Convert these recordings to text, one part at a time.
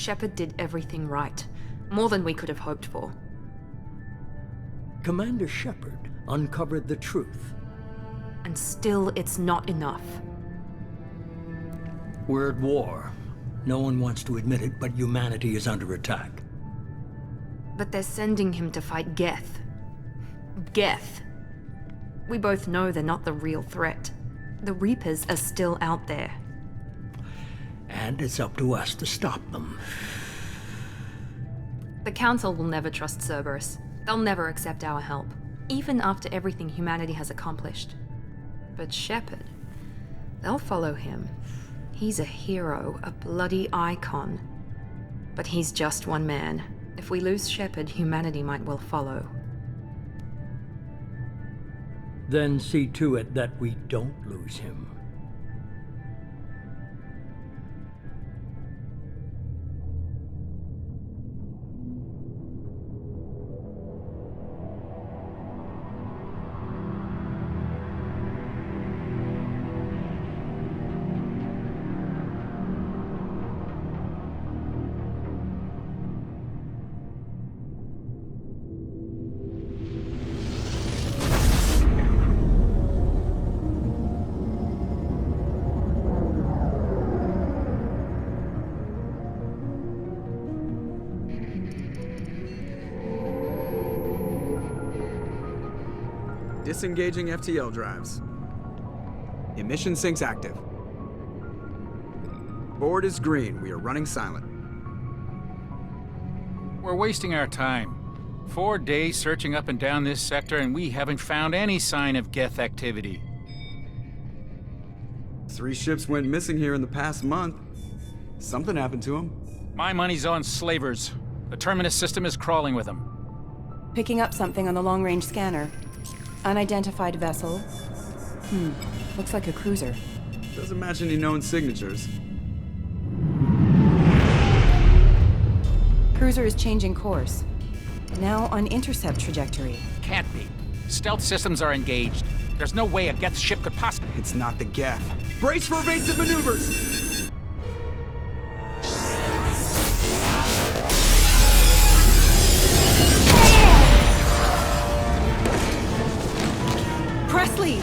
Shepard did everything right. More than we could have hoped for. Commander Shepard uncovered the truth. And still, it's not enough. We're at war. No one wants to admit it, but humanity is under attack. But they're sending him to fight Geth. Geth. We both know they're not the real threat. The Reapers are still out there. And it's up to us to stop them. The Council will never trust Cerberus. They'll never accept our help, even after everything humanity has accomplished. But Shepard, they'll follow him. He's a hero, a bloody icon. But he's just one man. If we lose Shepard, humanity might well follow. Then see to it that we don't lose him. Disengaging FTL drives. Emission sinks active. Board is green. We are running silent. We're wasting our time. 4 days searching up and down this sector, and we haven't found any sign of Geth activity. 3 ships went missing here in the past month. Something happened to them. My money's on slavers. The Terminus system is crawling with them. Picking up something on the long-range scanner. Unidentified vessel. Looks like a cruiser. Doesn't match any known signatures. Cruiser is changing course. Now on intercept trajectory. Can't be. Stealth systems are engaged. There's no way a Geth ship could possibly... It's not the Geth. Brace for evasive maneuvers! Presley!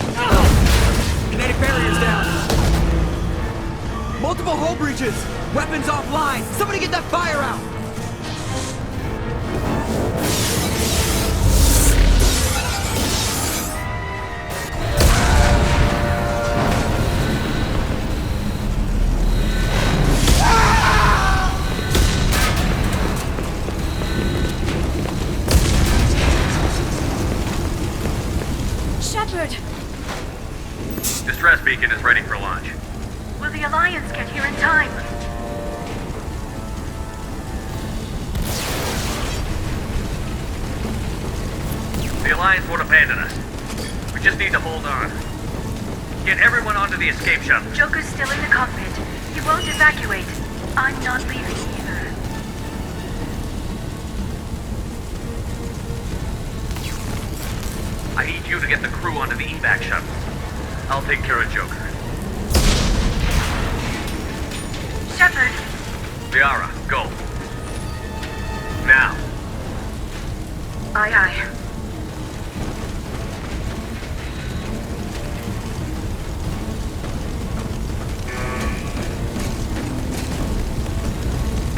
Kinetic barriers down. Multiple hull breaches. Weapons offline. Somebody get that fire out. Shepard! Distress beacon is ready for launch. Will the Alliance get here in time? The Alliance won't abandon us. We just need to hold on. Get everyone onto the escape shuttle. Joker's still in the cockpit. He won't evacuate. I'm not leaving either. I need you to get the crew onto the evac shuttle. I'll take care of Joker. Shepard! Liara, go. Now. Aye, aye.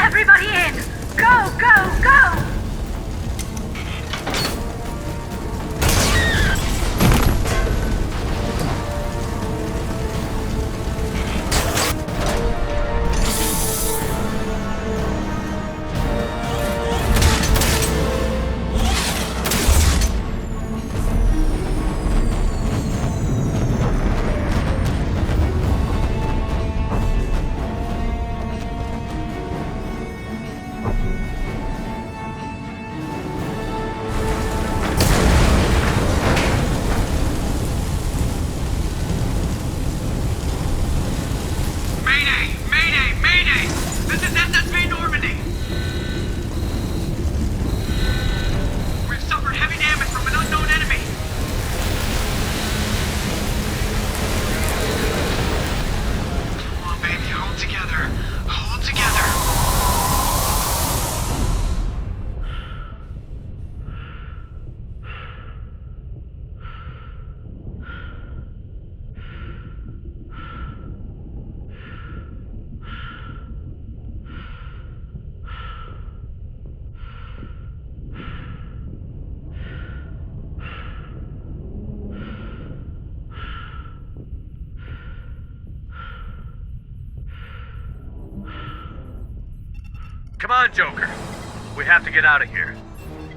Everybody in! Go, go, go! Come on, Joker. We have to get out of here.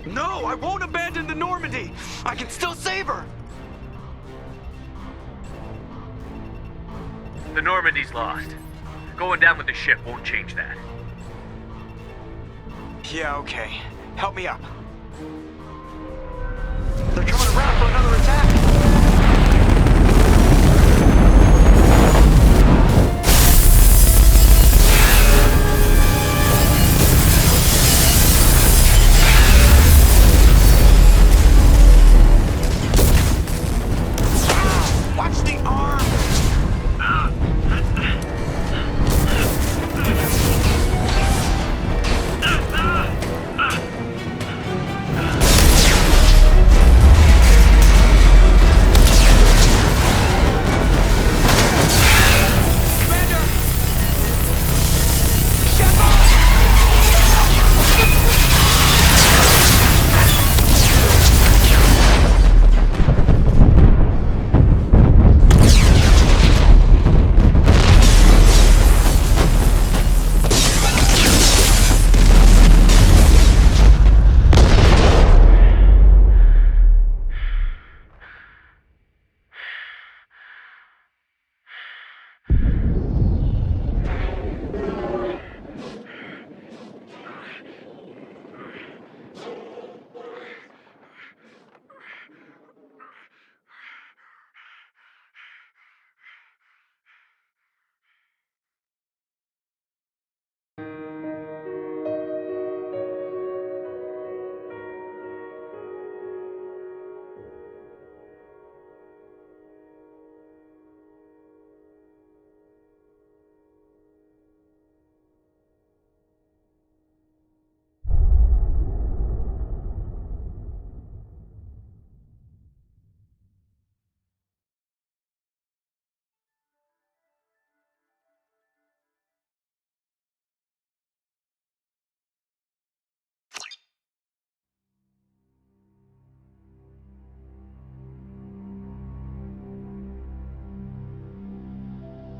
No, I won't abandon the Normandy. I can still save her. The Normandy's lost. Going down with the ship won't change that. Yeah, okay. Help me up. They're coming around for another attack. Watch the arm!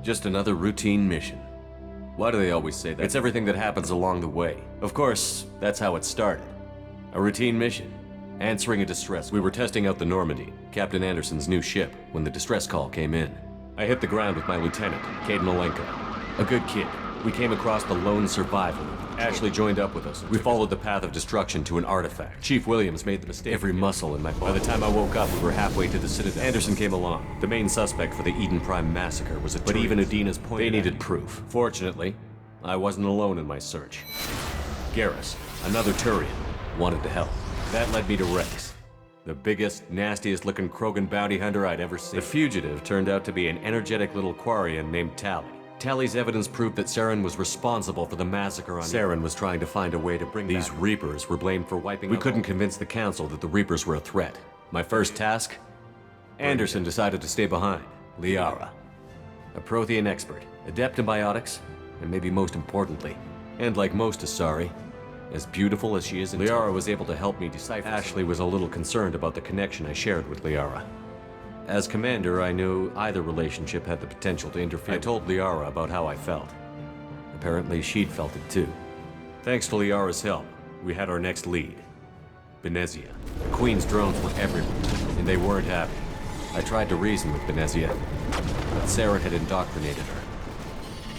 Just another routine mission. Why do they always say that? It's everything that happens along the way. Of course, that's how it started. A routine mission. Answering a distress. We were testing out the Normandy, Captain Anderson's new ship, when the distress call came in. I hit the ground with my lieutenant, Caden Olenka. A good kid. We came across the lone survivor. Ashley joined up with us. We followed the path of destruction to an artifact. Chief Williams made the mistake. Every muscle in my body. By the time I woke up, we were halfway to the Citadel. Anderson came along. The main suspect for the Eden Prime massacre was a But even Udina's point. They needed proof. Fortunately, I wasn't alone in my search. Garrus, another Turian, wanted to help. That led me to Rex, the biggest, nastiest-looking Krogan bounty hunter I'd ever seen. The fugitive turned out to be an energetic little Quarian named Tally. Tally's evidence proved that Saren was responsible for the massacre on Saren was trying to find a way to bring these Reapers were blamed for wiping We couldn't convince the Council that the Reapers were a threat. My first task? Anderson decided to stay behind. Liara. A Prothean expert, adept in biotics, and maybe most importantly, and like most Asari, as beautiful as she is, Liara was able to help me decipher. Ashley was a little concerned about the connection I shared with Liara. As commander, I knew either relationship had the potential to interfere. I told Liara about how I felt. Apparently, she'd felt it too. Thanks to Liara's help, we had our next lead. Benezia. The Queen's drones were everywhere, and they weren't happy. I tried to reason with Benezia, but Saren had indoctrinated her.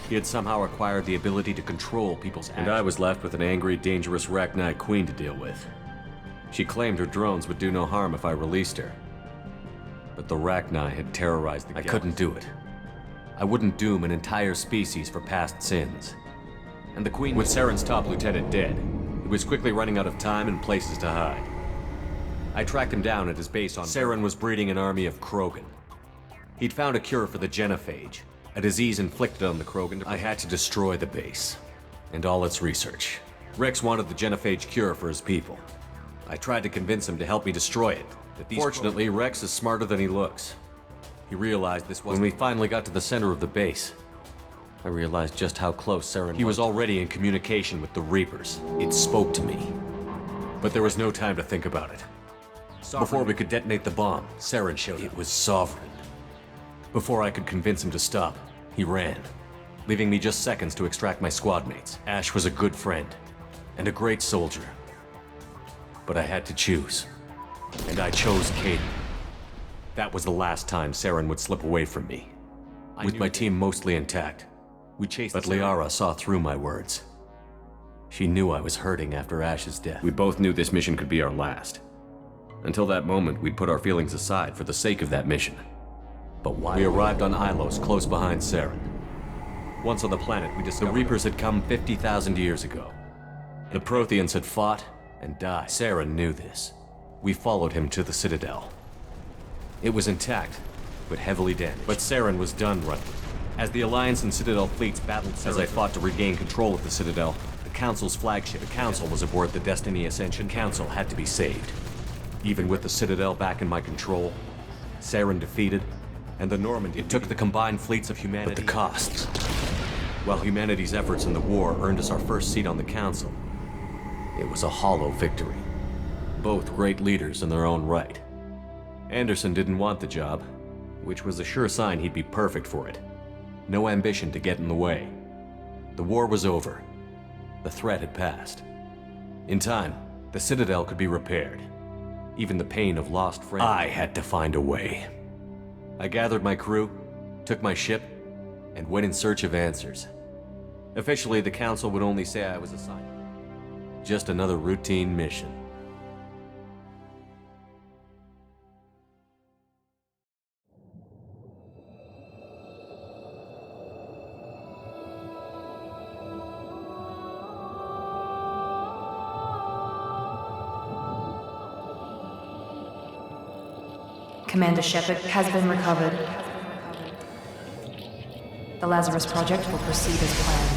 He had somehow acquired the ability to control people's actions. And I was left with an angry, dangerous Rachni Queen to deal with. She claimed her drones would do no harm if I released her. But the Rachni had terrorized the galaxy. I couldn't do it. I wouldn't doom an entire species for past sins. And the Queen, with Saren's top lieutenant dead, he was quickly running out of time and places to hide. I tracked him down at his base on Saren was breeding an army of Krogan. He'd found a cure for the genophage, a disease inflicted on the Krogan. I had to destroy the base, and all its research. Rex wanted the genophage cure for his people. I tried to convince him to help me destroy it. Fortunately, Rex is smarter than he looks. He realized this was when we finally got to the center of the base. I realized just how close Saren was. He was already in communication with the Reapers. It spoke to me. But there was no time to think about it. Before we could detonate the bomb, Saren showed up. It was Sovereign. Before I could convince him to stop, he ran, leaving me just seconds to extract my squad mates. Ash was a good friend, and a great soldier. But I had to choose. And I chose Caden. That was the last time Saren would slip away from me. With my team mostly intact, we chased. But Liara saw through my words. She knew I was hurting after Ash's death. We both knew this mission could be our last. Until that moment, we'd put our feelings aside for the sake of that mission. But why? We arrived on Ilos, close behind Saren. Once on the planet, we discovered the Reapers had come 50,000 years ago. The Protheans had fought and died. Saren knew this. We followed him to the Citadel. It was intact, but heavily damaged. But Saren was done running. As the Alliance and Citadel fleets battled, as I fought to regain control of the Citadel, the Council's flagship, the Council was aboard the Destiny Ascension. Council had to be saved. Even with the Citadel back in my control, Saren defeated, and the Normandy. It took the combined fleets of humanity. But the costs. While humanity's efforts in the war earned us our first seat on the Council, it was a hollow victory. Both great leaders in their own right. Anderson didn't want the job, which was a sure sign he'd be perfect for it. No ambition to get in the way. The war was over. The threat had passed. In time, the Citadel could be repaired. Even the pain of lost friends. I had to find a way. I gathered my crew, took my ship, and went in search of answers. Officially, the Council would only say I was assigned. Just another routine mission. Commander Shepard has been recovered. The Lazarus Project will proceed as planned.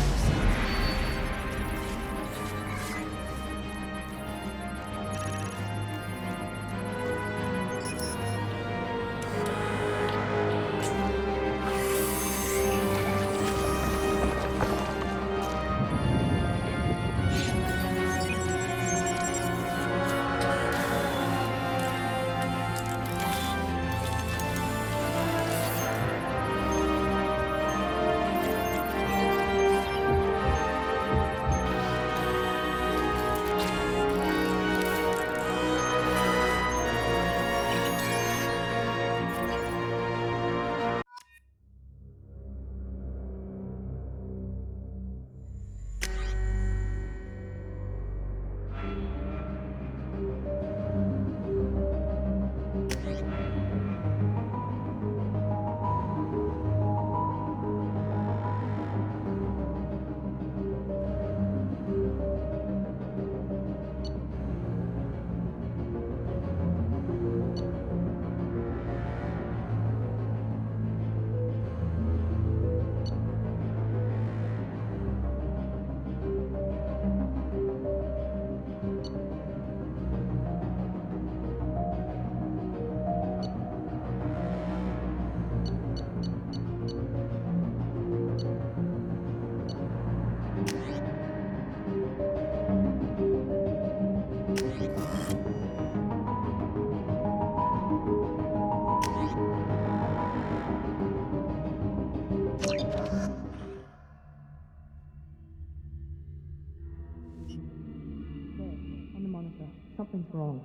Something's wrong.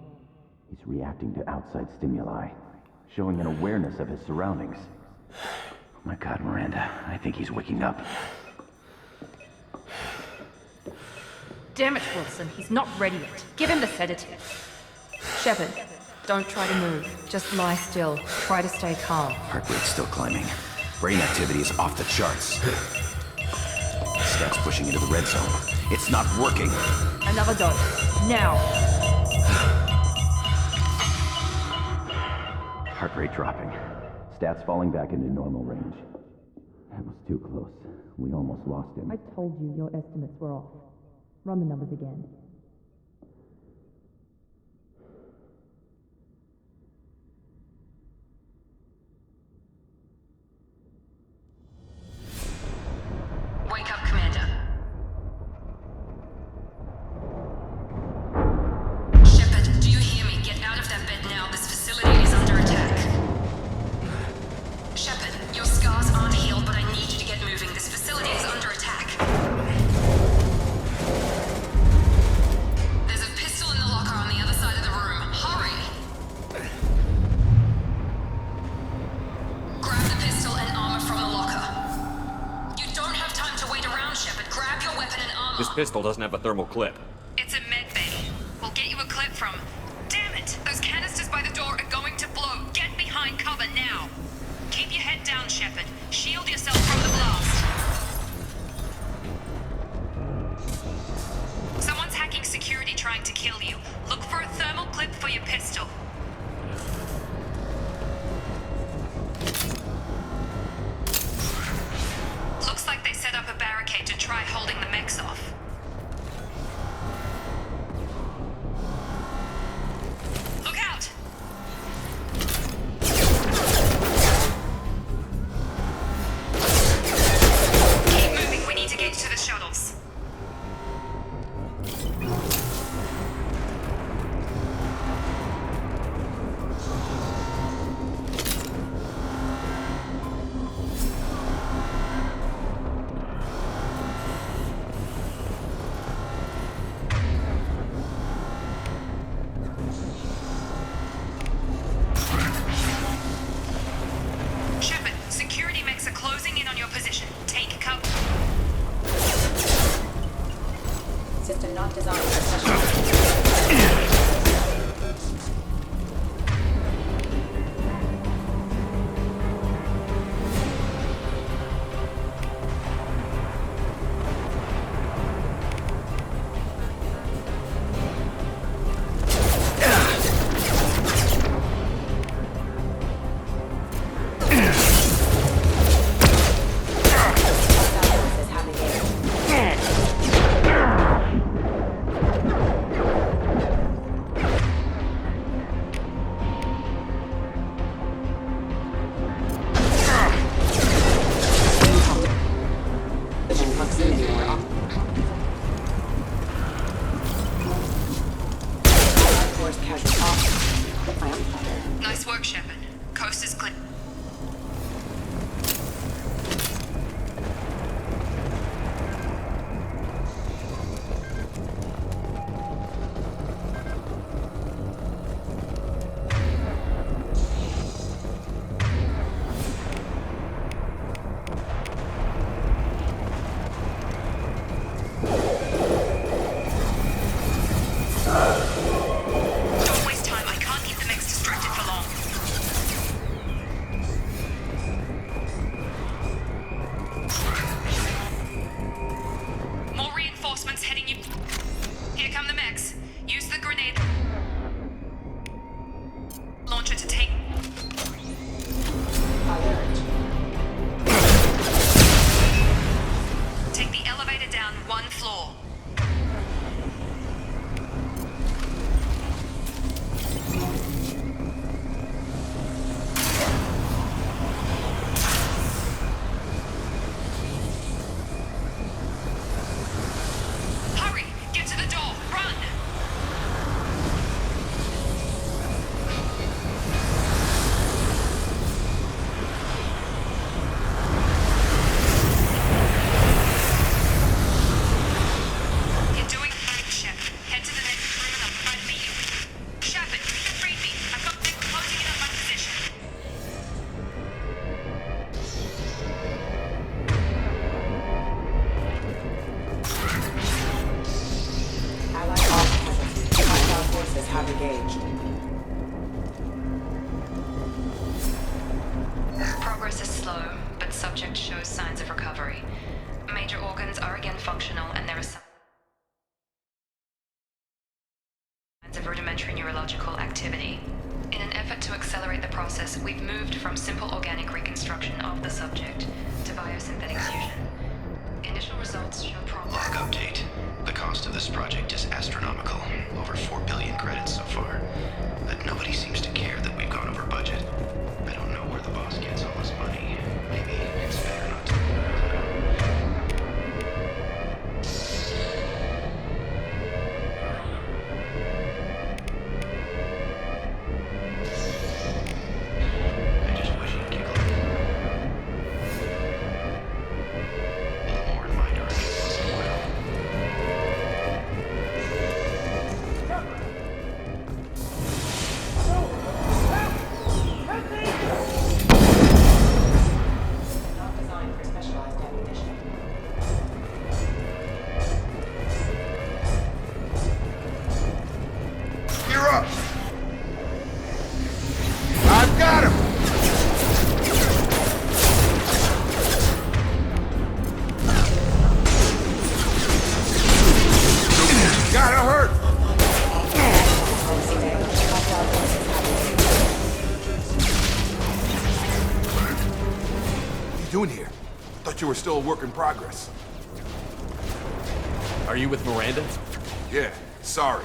He's reacting to outside stimuli, showing an awareness of his surroundings. Oh my God, Miranda, I think he's waking up. Damn it, Wilson, he's not ready yet. Give him the sedative. Shepard, don't try to move. Just lie still. Try to stay calm. Heart rate's still climbing. Brain activity is off the charts. Steps pushing into the red zone. It's not working. Another dose. Now. Heart rate dropping. Stats falling back into normal range. That was too close. We almost lost him. I told you your estimates were off. Run the numbers again. Wake up, Commander. Shepard, do you hear me? Get out of that bed now. This facility is under attack. Shepard, your scars aren't healed, but I need you to get moving. This facility is under attack. This pistol doesn't have a thermal clip. It's a med bay. We'll get you a clip from... Damn it! Those canisters by the door are going to blow. Get behind cover now. Keep your head down, Shepard. Shield yourself from the blast. Someone's hacking security trying to kill you. Look for a thermal clip for your pistol. Looks like they set up a barricade to try holding the mechs off. Look out! Keep moving, we need to get to the shuttles. Shepard, security mechs are closing in on your position. Take cover. System not designed for special. Nice work, Shepard. Coast is clear. Don't waste time. I can't keep the mechs distracted for long. More reinforcements heading you. Here come the mechs. Use the grenade launcher to take. Take the elevator down one floor. Hurry! Get to the door! Run! You're doing fine, Shep. Head to the next room and I'll try to meet you. Shepard, read me. I've got them closing in on my position. Allied hostile forces have engaged. Progress is slow, but subject shows signs of recovery. Major organs are again functional, and there are signs of rudimentary neurological activity. In an effort to accelerate the process, we've moved from simple organic reconstruction of the subject to biosynthetic fusion. Initial results show promise. Log update. The cost of this project is astronomical. Over 4 billion credits so far. But nobody seems to care that we've gone over budget. I don't know where the boss gets all this money. Maybe it's better not to. I just wish he'd giggle. A little more in my direction once in a while. doing here? Thought you were still a work in progress. Are you with Miranda? Yeah, sorry.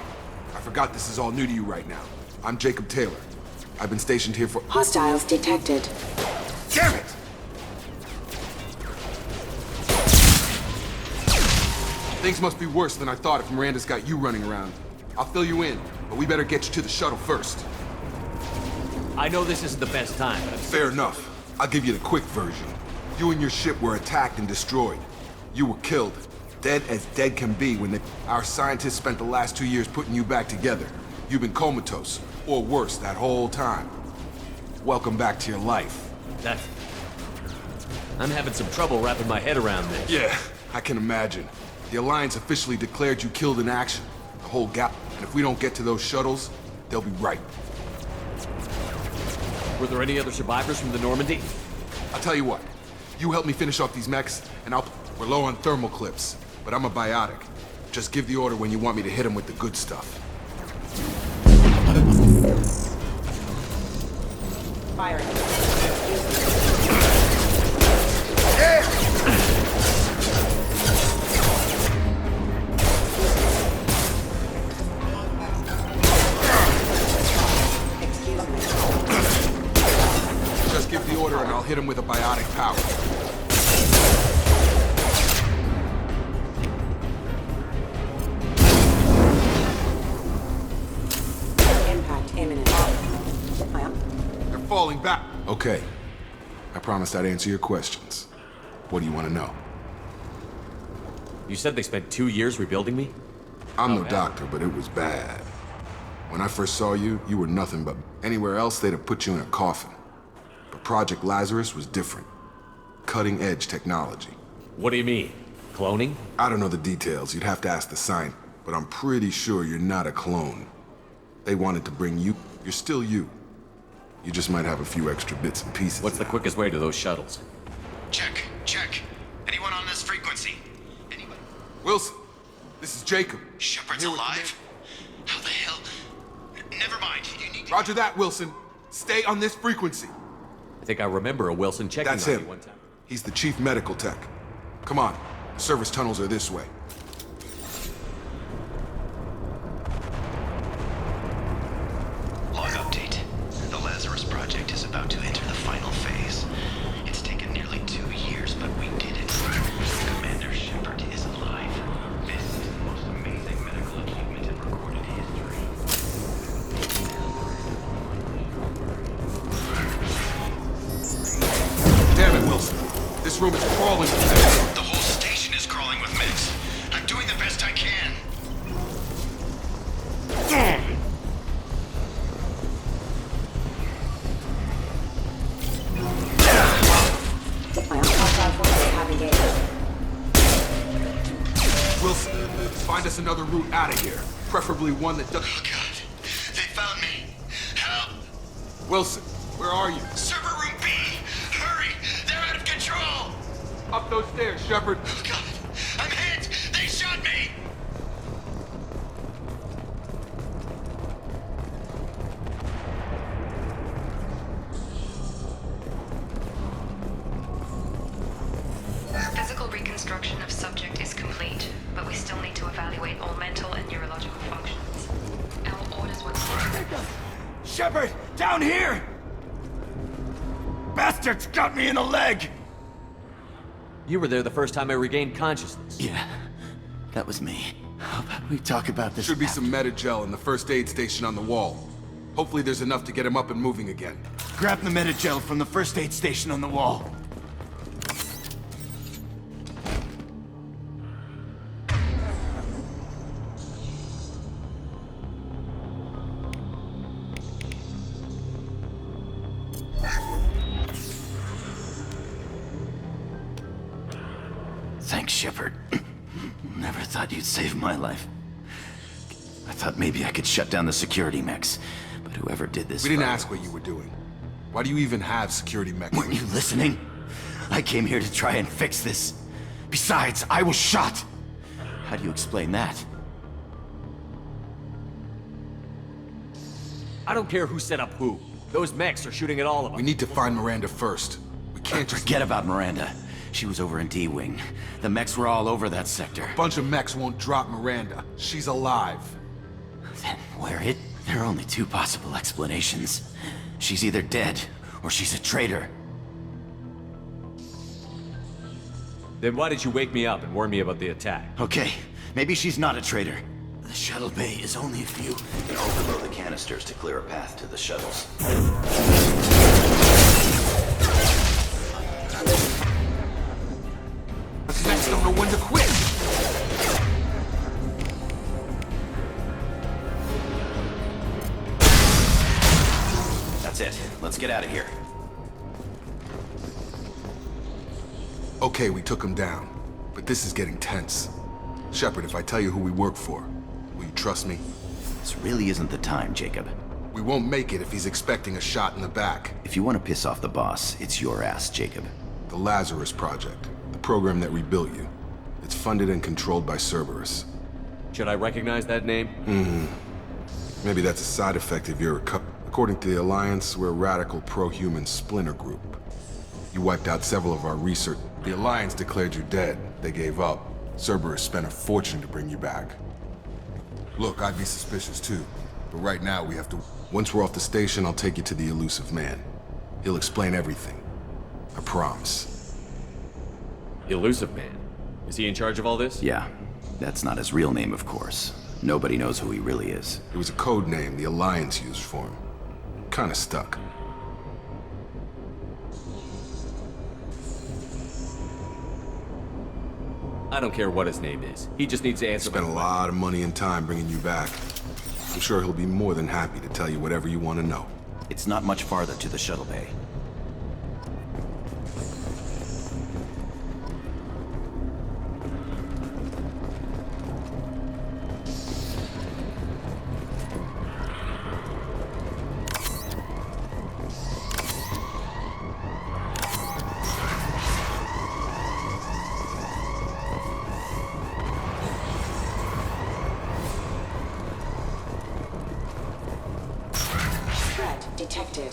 I forgot this is all new to you right now. I'm Jacob Taylor. I've been stationed here for— Hostiles detected. Damn it! Things must be worse than I thought if Miranda's got you running around. I'll fill you in, but we better get you to the shuttle first. I know this isn't the best time, but Fair enough. I'll give you the quick version. You and your ship were attacked and destroyed. You were killed. Dead as dead can be when our scientists spent the last 2 years putting you back together. You've been comatose, or worse, that whole time. Welcome back to your life. I'm having some trouble wrapping my head around this. Yeah, I can imagine. The Alliance officially declared you killed in action. The whole gap. And if we don't get to those shuttles, they'll be right. Were there any other survivors from the Normandy? I'll tell you what. You help me finish off these mechs, and we're low on thermal clips, but I'm a biotic. Just give the order when you want me to hit them with the good stuff. Firing. Just give the order and I'll hit him with a biotic power. Impact imminent. They're falling back. Okay. I promised I'd answer your questions. What do you want to know? You said they spent 2 years rebuilding me? I'm no doctor, but it was bad. When I first saw you, you were nothing but... Anywhere else, they'd have put you in a coffin. But Project Lazarus was different. Cutting-edge technology. What do you mean? Cloning? I don't know the details. You'd have to ask the science. But I'm pretty sure you're not a clone. They wanted to bring you... You're still you. You just might have a few extra bits and pieces. What's the quickest way to those shuttles? Check. Anyone on this frequency? Anyone? Wilson, this is Jacob. Shepard's alive? How the hell? Never mind. You need to... Roger that, Wilson. Stay on this frequency. I think I remember a Wilson checking That's on him. me one time. He's the chief medical tech. Come on. The service tunnels are this way. Log update. The Lazarus project is about to enter the final phase. It's taken nearly 2 years, but we did it. Commander Shepard is alive. This is the most amazing medical achievement in recorded history. Damn it, Wilson. This room is crawling with mechs. The whole station is crawling with mechs. I'm doing the best I can. Wilson, find us another route out of here. Preferably one that doesn't... Oh, God. They found me. Help! Wilson, where are you? Server room B! Hurry! They're out of control! Up those stairs, Shepard. Oh, God. I'm hit! They shot me! Physical reconstruction of subject is complete, but we still need to evaluate all mental and neurological functions. Our orders were... Shepard! Down here! Bastards got me in the leg! You were there the first time I regained consciousness. Yeah, that was me. How about we talk about this? Should be some Medi-gel in the first aid station on the wall. Hopefully there's enough to get him up and moving again. Grab the Medi-gel from the first aid station on the wall. Thanks, Shepard. Never thought you'd save my life. I thought maybe I could shut down the security mechs, but whoever did this... We didn't ask what you were doing. Why do you even have security mechs? Weren't you listening? I came here to try and fix this. Besides, I was shot. How do you explain that? I don't care who set up who. Those mechs are shooting at all of us. We need to find Miranda first. We can't just... Forget about Miranda. She was over in D-Wing. The mechs were all over that sector. A bunch of mechs won't drop Miranda. She's alive. Then where it? There are only two possible explanations. She's either dead, or she's a traitor. Then why did you wake me up and warn me about the attack? Okay, maybe she's not a traitor. The shuttle bay is only a few. You can overload the canisters to clear a path to the shuttles. The mechs don't know when to quit. That's it. Let's get out of here. Okay, we took him down. But this is getting tense. Shepard, if I tell you who we work for, will you trust me? This really isn't the time, Jacob. We won't make it if he's expecting a shot in the back. If you want to piss off the boss, it's your ass, Jacob. The Lazarus Project. The program that rebuilt you. It's funded and controlled by Cerberus. Should I recognize that name? Maybe that's a side effect of your recovery. According to the Alliance, we're a radical pro-human splinter group. You wiped out several of our research. The Alliance declared you dead. They gave up. Cerberus spent a fortune to bring you back. Look, I'd be suspicious too. But right now we have to... Once we're off the station, I'll take you to the elusive man. He'll explain everything. I promise. Elusive Man? Is he in charge of all this? Yeah. That's not his real name, of course. Nobody knows who he really is. It was a code name the Alliance used for him. Kinda stuck. I don't care what his name is. He just needs to answer. Spent a lot of money and time bringing you back. I'm sure he'll be more than happy to tell you whatever you want to know. It's not much farther to the shuttle bay. Detected.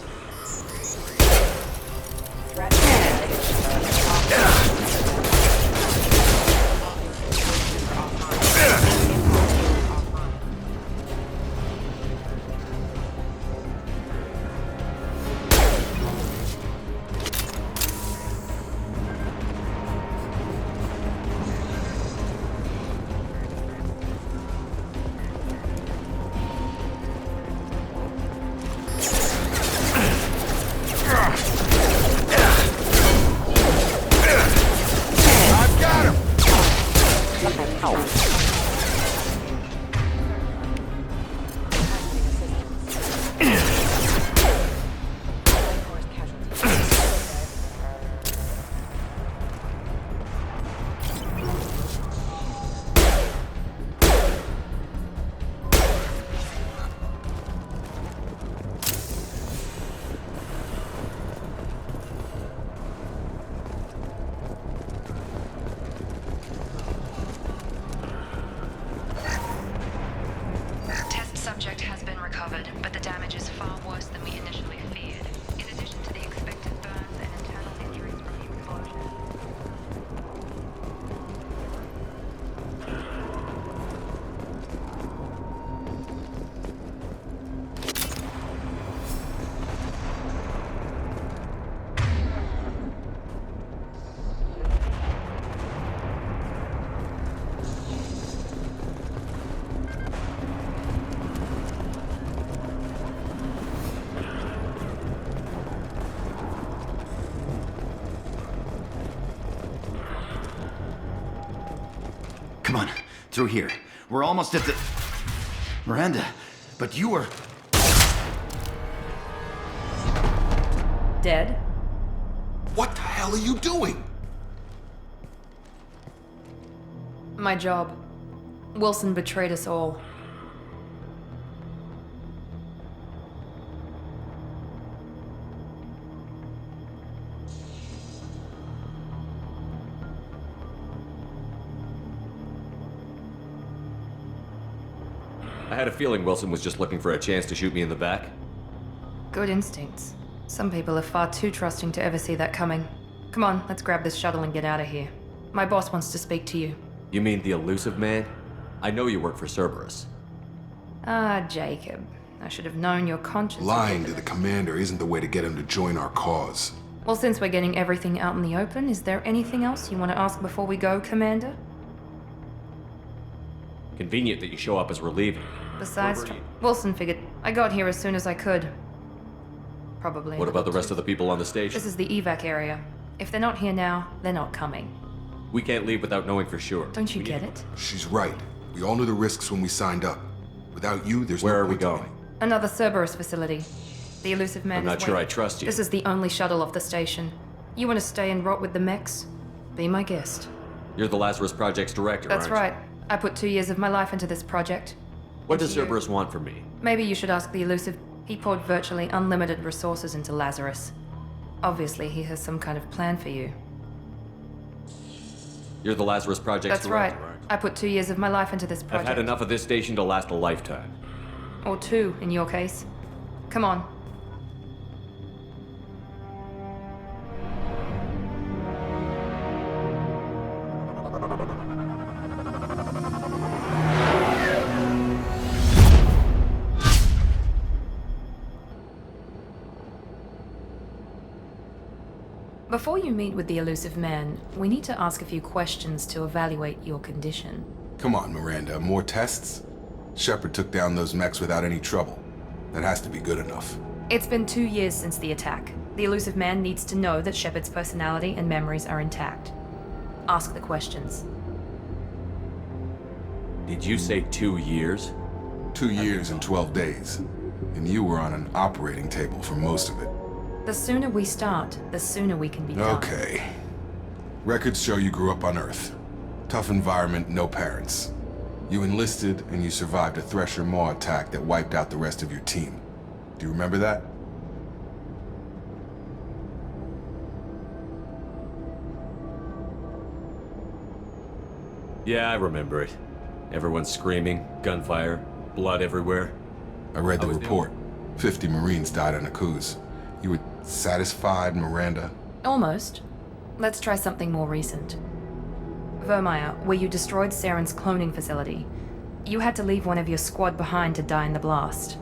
Subject has been recovered, but the damage is far worse than we initially feared. In addition to the expected burns and internal injuries from the explosion. Come on, through here. We're almost at the... Miranda, but you were... Dead? What the hell are you doing? My job. Wilson betrayed us all. I had a feeling Wilson was just looking for a chance to shoot me in the back. Good instincts. Some people are far too trusting to ever see that coming. Come on, let's grab this shuttle and get out of here. My boss wants to speak to you. You mean the elusive man? I know you work for Cerberus. Ah, Jacob. I should have known your conscience. Lying to the commander isn't the way to get him to join our cause. Well, since we're getting everything out in the open, is there anything else you want to ask before we go, Commander? Convenient that you show up as we're leaving. Besides, Where were you? Wilson figured I got here as soon as I could. Probably. What about the rest of the people on the station? This is the evac area. If they're not here now, they're not coming. We can't leave without knowing for sure. Don't you get it? She's right. We all knew the risks when we signed up. Without you, there's no Where are we point to going? me. Another Cerberus facility. The elusive man I'm not is sure I waiting. trust you. This is the only shuttle off the station. You want to stay and rot with the mechs? Be my guest. You're the Lazarus Project's director, That's aren't right. I put 2 years of my life into this project. you? What does Cerberus want from me? Maybe you should ask the elusive. He poured virtually unlimited resources into Lazarus. Obviously, he has some kind of plan for you. You're the Lazarus Project's That's right. director, aren't you? I put 2 years of my life into this I've project. had enough of this station to last a lifetime. Or 2, in your case. Come on. Before you meet with the elusive man, we need to ask a few questions to evaluate your condition. Come on, Miranda. More tests? Shepard took down those mechs without any trouble. That has to be good enough. It's been 2 years since the attack. The elusive man needs to know that Shepard's personality and memories are intact. Ask the questions. Did you say 2 years? 2 years and 12 days. And you were on an operating table for most of it. The sooner we start, the sooner we can be done. Okay. Records show you grew up on Earth. Tough environment, no parents. You enlisted and you survived a Thresher Maw attack that wiped out the rest of your team. Do you remember that? Yeah, I remember it. Everyone screaming, gunfire, blood everywhere. I read the was report. 50 Marines died on a cruise. You were satisfied, Miranda? Almost. Let's try something more recent. Vermeer, where you destroyed Saren's cloning facility. You had to leave one of your squad behind to die in the blast.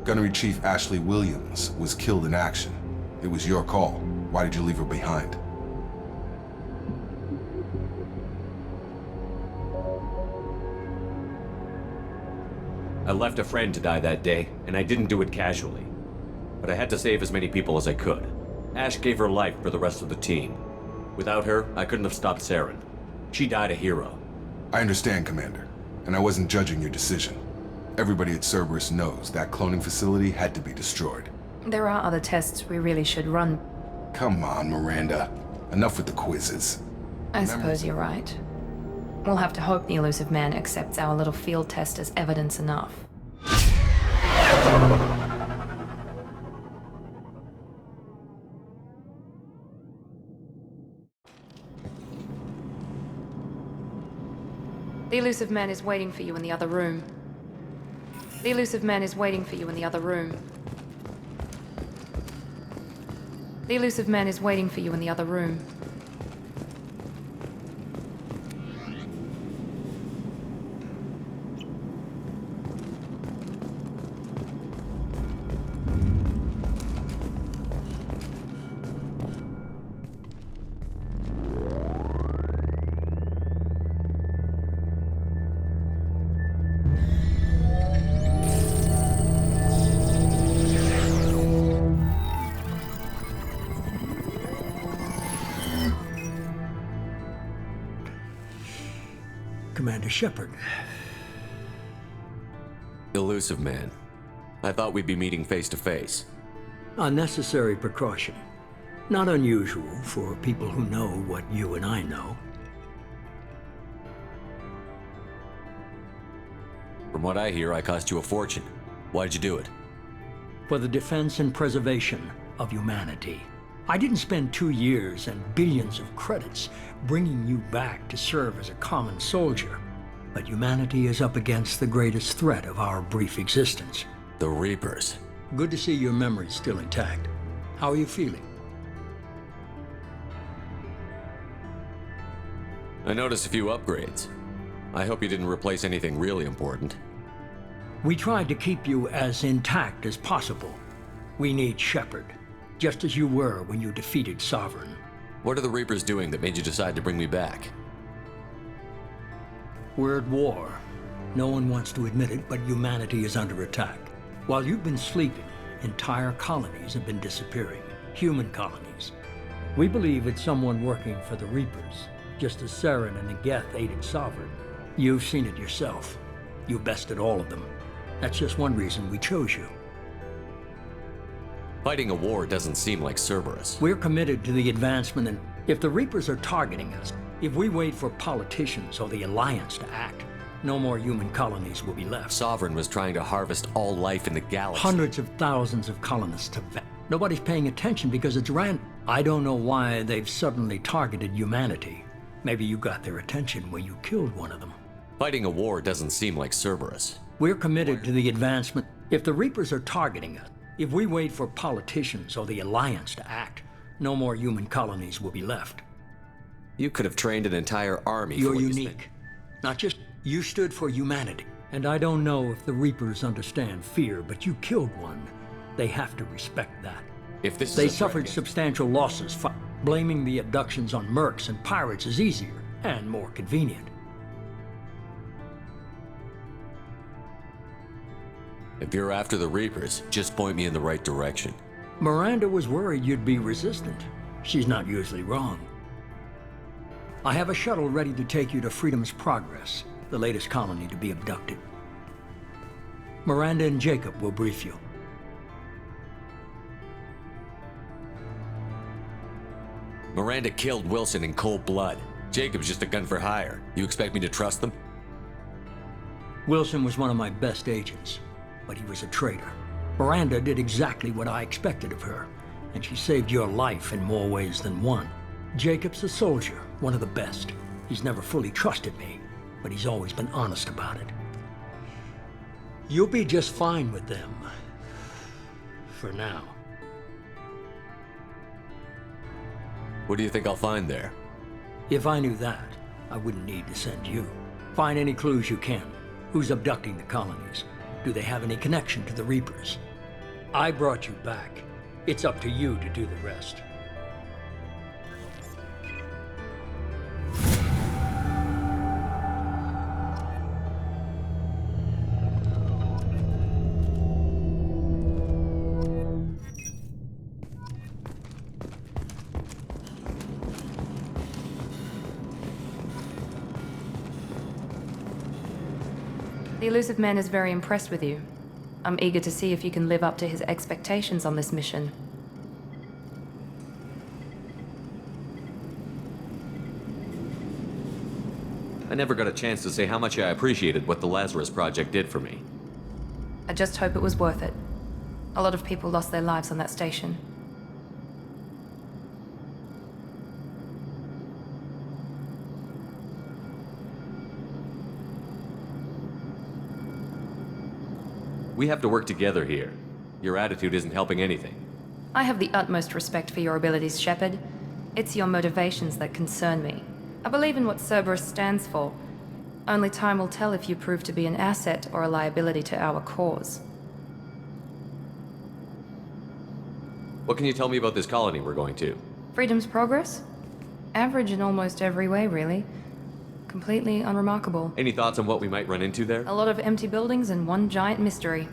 Gunnery Chief Ashley Williams was killed in action. It was your call. Why did you leave her behind? I left a friend to die that day, and I didn't do it casually. But I had to save as many people as I could. Ash gave her life for the rest of the team. Without her, I couldn't have stopped Saren. She died a hero. I understand, Commander. And I wasn't judging your decision. Everybody at Cerberus knows that cloning facility had to be destroyed. There are other tests we really should run. Come on, Miranda. Enough with the quizzes. I suppose you're right. We'll have to hope the elusive man accepts our little field test as evidence enough. The elusive man is waiting for you in the other room. The elusive man is waiting for you in the other room. The elusive man is waiting for you in the other room. Commander Shepard. Elusive man. I thought we'd be meeting face to face. A necessary precaution. Not unusual for people who know what you and I know. From what I hear, I cost you a fortune. Why'd you do it? For the defense and preservation of humanity. I didn't spend 2 years and billions of credits bringing you back to serve as a common soldier. But humanity is up against the greatest threat of our brief existence. The Reapers. Good to see your memory's still intact. How are you feeling? I noticed a few upgrades. I hope you didn't replace anything really important. We tried to keep you as intact as possible. We need Shepard, just as you were when you defeated Sovereign. What are the Reapers doing that made you decide to bring me back? We're at war. No one wants to admit it, but humanity is under attack. While you've been sleeping, entire colonies have been disappearing. Human colonies. We believe it's someone working for the Reapers, just as Saren and the Geth aided Sovereign. You've seen it yourself. You bested all of them. That's just one reason we chose you. Fighting a war doesn't seem like Cerberus. We're committed to the advancement, and if the Reapers are targeting us, if we wait for politicians or the Alliance to act, no more human colonies will be left. Sovereign was trying to harvest all life in the galaxy. Hundreds of thousands of colonists have vanished. Nobody's paying attention because it's random. I don't know why they've suddenly targeted humanity. Maybe you got their attention when you killed one of them. Fighting a war doesn't seem like Cerberus. We're committed to the advancement. If the Reapers are targeting us, if we wait for politicians or the Alliance to act, no more human colonies will be left. You could have trained an entire army. You're unique. Not just you stood for humanity. And I don't know if the Reapers understand fear, but you killed one. They have to respect that. If this They suffered substantial losses. Blaming the abductions on mercs and pirates is easier and more convenient. If you're after the Reapers, just point me in the right direction. Miranda was worried you'd be resistant. She's not usually wrong. I have a shuttle ready to take you to Freedom's Progress, the latest colony to be abducted. Miranda and Jacob will brief you. Miranda killed Wilson in cold blood. Jacob's just a gun for hire. You expect me to trust them? Wilson was one of my best agents, but he was a traitor. Miranda did exactly what I expected of her, and she saved your life in more ways than one. Jacob's a soldier, one of the best. He's never fully trusted me, but he's always been honest about it. You'll be just fine with them. For now. What do you think I'll find there? If I knew that, I wouldn't need to send you. Find any clues you can. Who's abducting the colonies? Do they have any connection to the Reapers? I brought you back. It's up to you to do the rest. The elusive man is very impressed with you. I'm eager to see if you can live up to his expectations on this mission. I never got a chance to say how much I appreciated what the Lazarus Project did for me. I just hope it was worth it. A lot of people lost their lives on that station. We have to work together here. Your attitude isn't helping anything. I have the utmost respect for your abilities, Shepard. It's your motivations that concern me. I believe in what Cerberus stands for. Only time will tell if you prove to be an asset or a liability to our cause. What can you tell me about this colony we're going to? Freedom's Progress? Average in almost every way, really. Completely unremarkable. Any thoughts on what we might run into there? A lot of empty buildings and one giant mystery.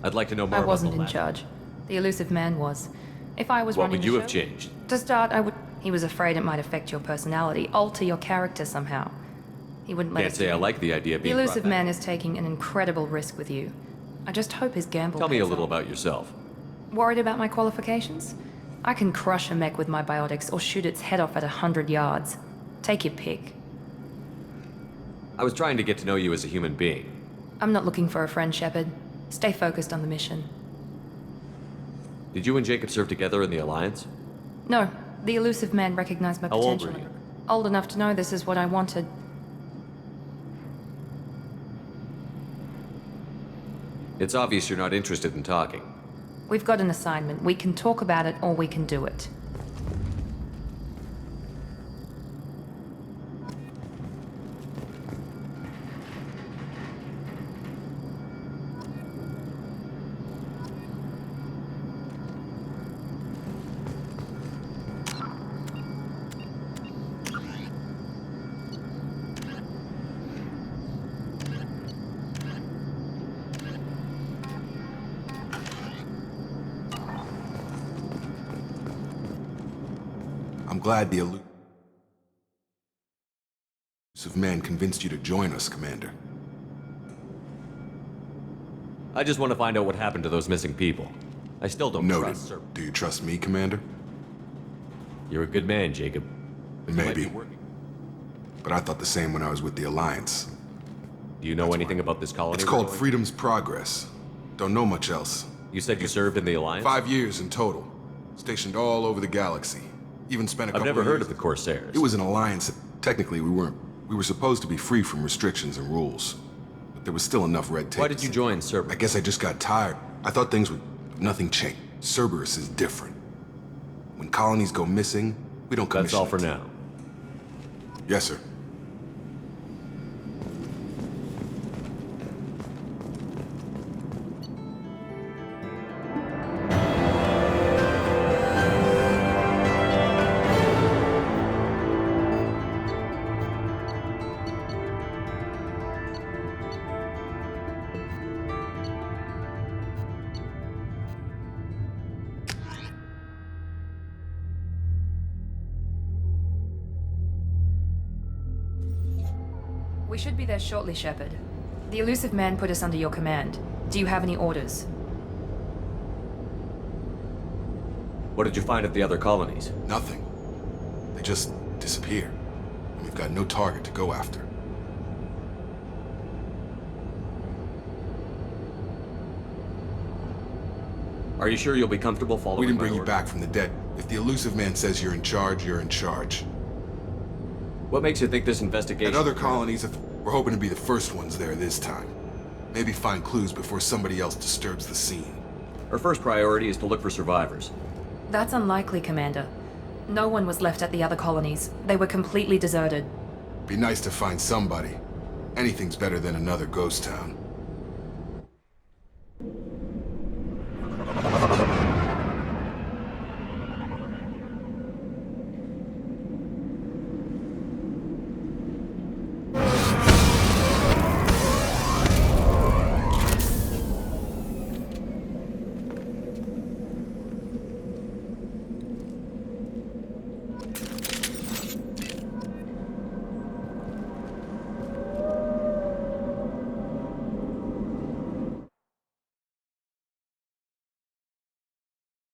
I'd like to know more I about wasn't the in lab. charge. The elusive man was. If I was What running would the you show, have changed? To start, I would... He was afraid it might affect your personality, alter your character somehow. He wouldn't let Can't us say do I it. like the idea of The being elusive brought back. man is taking an incredible risk with you. I just hope his gamble Tell me a pays little off. about yourself. Worried about my qualifications? I can crush a mech with my biotics or shoot its head off at 100 yards. Take your pick. I was trying to get to know you as a human being. I'm not looking for a friend, Shepard. Stay focused on the mission. Did you and Jacob serve together in the Alliance? No, the elusive man recognized my How old potential. were you? Old enough to know this is what I wanted. It's obvious you're not interested in talking. We've got an assignment. We can talk about it or we can do it. I'm glad the elusive man convinced you to join us, Commander. I just want to find out what happened to those missing people. I still don't Noted. trust Cerberus. Do you trust me, Commander? You're a good man, Jacob. But you might be Maybe. working. But I thought the same when I was with the Alliance. Do you know anything about this colony? It's we're called going? Freedom's Progress. Don't know much else. You said you served in the Alliance? 5 years in total. Stationed all over the galaxy. Even spent a couple I've never heard years of the Corsairs. It was an alliance that technically we weren't. We were supposed to be free from restrictions and rules. But there was still enough red tape. Why did you join Cerberus? I guess I just got tired. I thought things would... Nothing changed. Cerberus is different. When colonies go missing, we don't commission That's all for it. now. Yes, sir. We should be there shortly, Shepard. The elusive man put us under your command. Do you have any orders? What did you find at the other colonies? Nothing. They just disappear. And we've got no target to go after. Are you sure you'll be comfortable following We didn't my bring you orders? back from the dead. If the elusive man says you're in charge, you're in charge. What makes you think this investigation... At other colonies, we're hoping to be the first ones there this time. Maybe find clues before somebody else disturbs the scene. Our first priority is to look for survivors. That's unlikely, Commander. No one was left at the other colonies. They were completely deserted. Be nice to find somebody. Anything's better than another ghost town.